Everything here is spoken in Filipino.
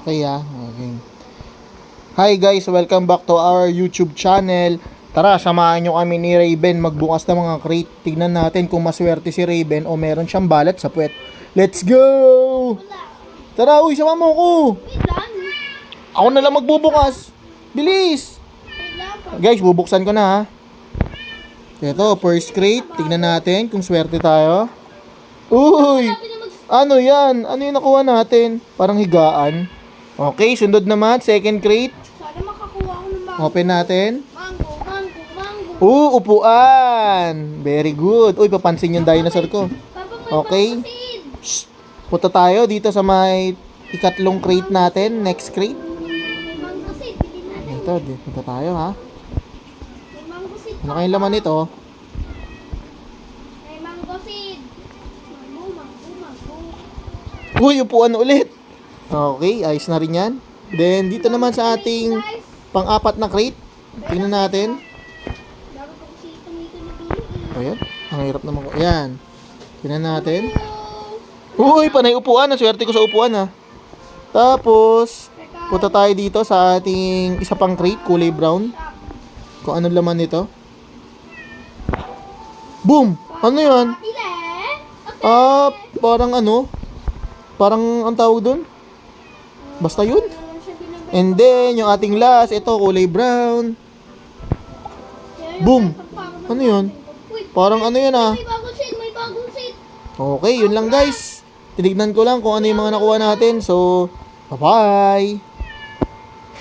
Okay okay. Hi guys, welcome back to our YouTube channel. Tara, samahan nyo kami ni Raven magbukas ng mga crate. Tignan natin kung maswerte si Raven o meron siyang balat sa puwet. Let's go! Tara, uy, sama mo ko. Ako na lang magbubukas. Bilis! Guys, bubuksan ko na ha. Ito, first crate. Tignan natin kung swerte tayo. Uy! Ano yan? Ano yung nakuha natin? Parang higaan. Okay, sunod naman. Second crate. Sana makakuha ako ng mango. Open natin. Mango. Upuan! Very good. Uy, papansin yung dinosaur ko. Papa, may Okay. mango seed. Shh! Punta tayo dito sa may ikatlong crate natin. Next crate. May mango seed. Bilhin natin. Ito, punta tayo ha. May mango seed. Ano kayong laman nito? May mango seed. Mango. Uy, upuan ulit. Okay, ayos na rin yan. Then, dito naman sa ating Guys, pang-apat na crate. Tingnan natin. laro ko si Tomito na Billy. Ayan, ang hirap naman ko. Ayan. Tingnan natin. Uy, panay upuan. Ang swerte ko sa upuan ha. Tapos, punta tayo dito sa ating isa pang crate, kulay brown. Kung anong laman nito. Boom! Ano yan? Ile. Ah, parang ano? Parang ang tawag dun? Basta yun. And then, yung ating last, ito, kulay brown. Boom! Ano yun? Parang ano yun ah. May bagong seed. May bagong seed. Okay, yun lang guys. Tinignan ko lang kung ano yung mga nakuha natin. So, bye-bye!